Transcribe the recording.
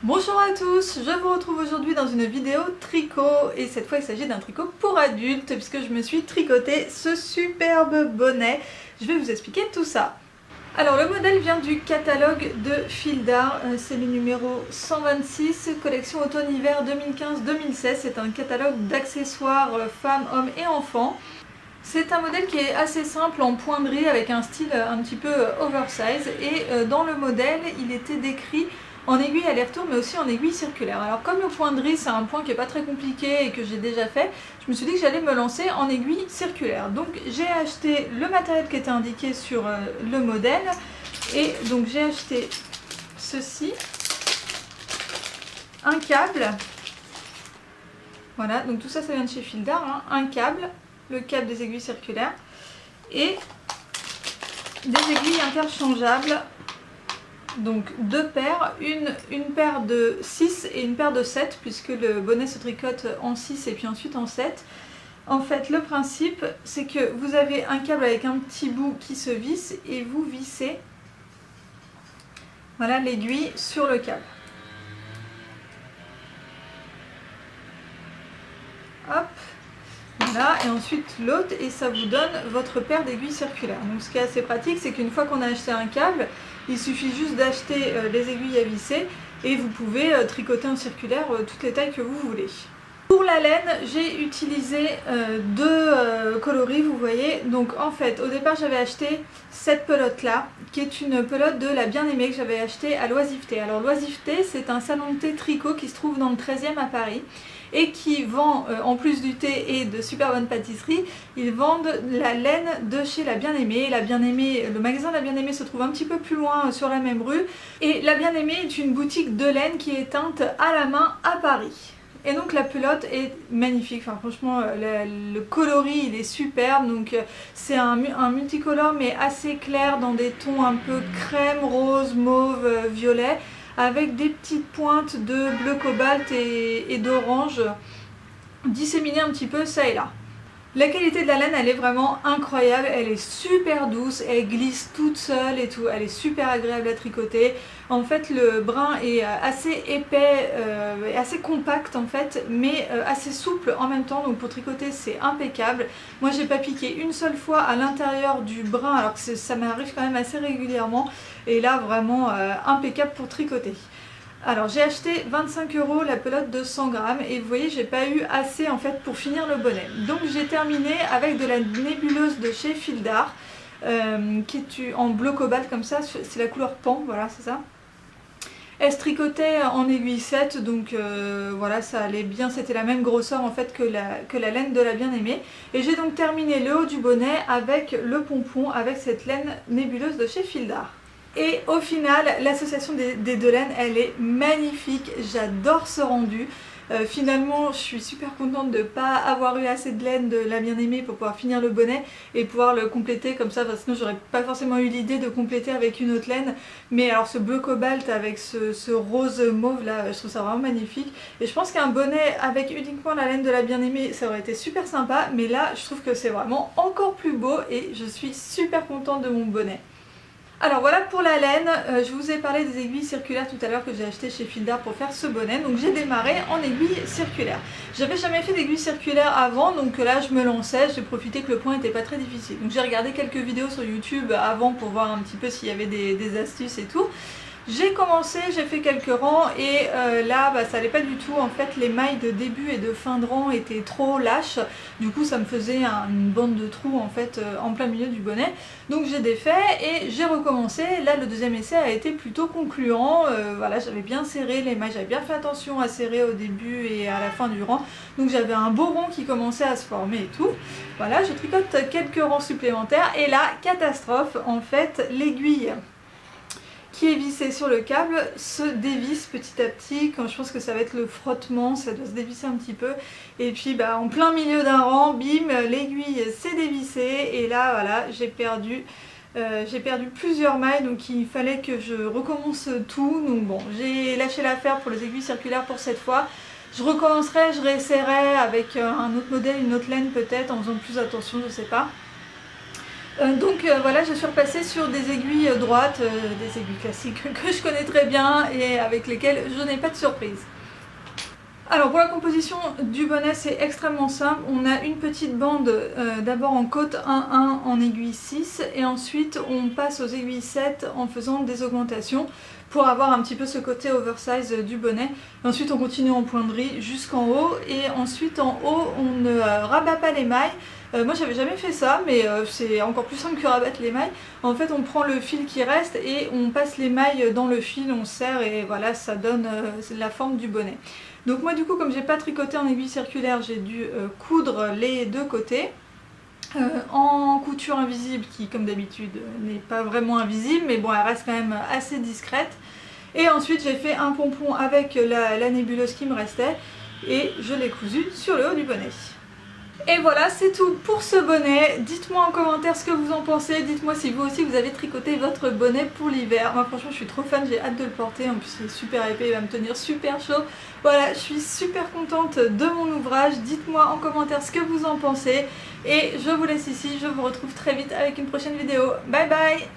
Bonjour à tous, je vous retrouve aujourd'hui dans une vidéo tricot et cette fois il s'agit d'un tricot pour adultes puisque je me suis tricoté ce superbe bonnet. Je vais vous expliquer tout ça. Alors le modèle vient du catalogue de Fil d'Art, c'est le numéro 126, collection automne-hiver 2015-2016, c'est un catalogue d'accessoires femmes, hommes et enfants. C'est un modèle qui est assez simple en pointerie avec un style un petit peu oversize et dans le modèle il était décrit en aiguille aller-retour mais aussi en aiguille circulaire. Alors comme le point de riz c'est un point qui n'est pas très compliqué et que j'ai déjà fait, je me suis dit que j'allais me lancer en aiguille circulaire. Donc j'ai acheté le matériel qui était indiqué sur le modèle et donc j'ai acheté ceci, un câble, voilà, donc tout ça vient de chez Fil d'Art, hein, un câble, le câble des aiguilles circulaires et des aiguilles interchangeables. Donc deux paires, une paire de 6 et une paire de 7 puisque le bonnet se tricote en 6 et puis ensuite en 7. En fait le principe c'est que vous avez un câble avec un petit bout qui se visse et vous vissez voilà l'aiguille sur le câble. Hop, voilà, et ensuite l'autre et ça vous donne votre paire d'aiguilles circulaires. Donc ce qui est assez pratique c'est qu'une fois qu'on a acheté un câble, il suffit juste d'acheter les aiguilles à visser et vous pouvez tricoter en circulaire toutes les tailles que vous voulez. Pour la laine, j'ai utilisé deux coloris, vous voyez. Donc en fait, au départ, j'avais acheté cette pelote-là, qui est une pelote de la Bien-Aimée que j'avais achetée à Loisiveté. Alors Loisiveté, c'est un salon de thé tricot qui se trouve dans le 13e à Paris et qui vend, en plus du thé et de super bonnes pâtisseries, ils vendent la laine de chez La Bien-Aimée. La Bien-Aimée, le magasin La Bien-Aimée se trouve un petit peu plus loin sur la même rue. Et La Bien-Aimée est une boutique de laine qui est teinte à la main à Paris. Et donc la pelote est magnifique, enfin franchement le coloris il est superbe, donc c'est un multicolore mais assez clair dans des tons un peu crème, rose, mauve, violet, avec des petites pointes de bleu cobalt et d'orange disséminées un petit peu ça et là. La qualité de la laine elle est vraiment incroyable, elle est super douce, elle glisse toute seule et tout, elle est super agréable à tricoter. En fait le brin est assez épais, assez compact en fait, mais assez souple en même temps, donc pour tricoter c'est impeccable. Moi j'ai pas piqué une seule fois à l'intérieur du brin alors que ça m'arrive quand même assez régulièrement et là vraiment impeccable pour tricoter. Alors j'ai acheté 25 € la pelote de 100 grammes et vous voyez j'ai pas eu assez en fait pour finir le bonnet. Donc j'ai terminé avec de la nébuleuse de chez Fil d'Art qui est en bleu cobalt comme ça, c'est la couleur pan, voilà c'est ça. Elle se tricotait en aiguille 7 donc voilà ça allait bien, c'était la même grosseur en fait que la laine de la Bien-Aimée. Et j'ai donc terminé le haut du bonnet avec le pompon avec cette laine nébuleuse de chez Fil d'Art. Et au final, l'association des deux laines, elle est magnifique, j'adore ce rendu. Finalement, je suis super contente de ne pas avoir eu assez de laine de la Bien-Aimée pour pouvoir finir le bonnet et pouvoir le compléter comme ça, parce que sinon j'aurais pas forcément eu l'idée de compléter avec une autre laine. Mais alors ce bleu cobalt avec ce rose mauve là, je trouve ça vraiment magnifique. Et je pense qu'un bonnet avec uniquement la laine de la Bien-Aimée, ça aurait été super sympa. Mais là, je trouve que c'est vraiment encore plus beau et je suis super contente de mon bonnet. Alors voilà pour la laine, je vous ai parlé des aiguilles circulaires tout à l'heure que j'ai acheté chez Fil d'Art pour faire ce bonnet, donc j'ai démarré en aiguille circulaire. J'avais jamais fait d'aiguille circulaire avant, donc là je me lançais, j'ai profité que le point n'était pas très difficile. Donc j'ai regardé quelques vidéos sur YouTube avant pour voir un petit peu s'il y avait des astuces et tout. J'ai commencé, j'ai fait quelques rangs et là ça allait pas du tout, en fait les mailles de début et de fin de rang étaient trop lâches, du coup ça me faisait une bande de trous en fait en plein milieu du bonnet, donc j'ai défait et j'ai recommencé. Là le deuxième essai a été plutôt concluant, voilà j'avais bien serré les mailles, j'avais bien fait attention à serrer au début et à la fin du rang, donc j'avais un beau rond qui commençait à se former et tout. Voilà, je tricote quelques rangs supplémentaires et là catastrophe, en fait l'aiguille qui est vissé sur le câble se dévisse petit à petit. Quand je pense que ça va être le frottement, ça doit se dévisser un petit peu et puis en plein milieu d'un rang, bim, l'aiguille s'est dévissée et là voilà j'ai perdu plusieurs mailles, donc il fallait que je recommence tout. Donc bon, j'ai lâché l'affaire pour les aiguilles circulaires pour cette fois. Je recommencerai, je réessayerai avec un autre modèle, une autre laine peut-être, en faisant plus attention, je sais pas. Voilà, je suis repassée sur des aiguilles droites, des aiguilles classiques que je connais très bien et avec lesquelles je n'ai pas de surprise. Alors pour la composition du bonnet, c'est extrêmement simple. On a une petite bande d'abord en côte 1-1 en aiguille 6 et ensuite on passe aux aiguilles 7 en faisant des augmentations pour avoir un petit peu ce côté oversize du bonnet. Et ensuite on continue en pointerie jusqu'en haut et ensuite en haut on ne rabat pas l'émail. Moi j'avais jamais fait ça, mais c'est encore plus simple que rabattre l'émail. En fait on prend le fil qui reste et on passe l'émail dans le fil, on serre et voilà, ça donne la forme du bonnet. Donc moi du coup, comme j'ai pas tricoté en aiguille circulaire, j'ai dû coudre les deux côtés en couture invisible qui comme d'habitude n'est pas vraiment invisible, mais bon, elle reste quand même assez discrète. Et ensuite j'ai fait un pompon avec la nébuleuse qui me restait et je l'ai cousu sur le haut du bonnet. Et voilà, c'est tout pour ce bonnet. Dites-moi en commentaire ce que vous en pensez. Dites-moi si vous aussi vous avez tricoté votre bonnet pour l'hiver. Moi franchement je suis trop fan, j'ai hâte de le porter. En plus il est super épais, il va me tenir super chaud. Voilà, je suis super contente de mon ouvrage. Dites-moi en commentaire ce que vous en pensez. Et je vous laisse ici, je vous retrouve très vite avec une prochaine vidéo. Bye bye!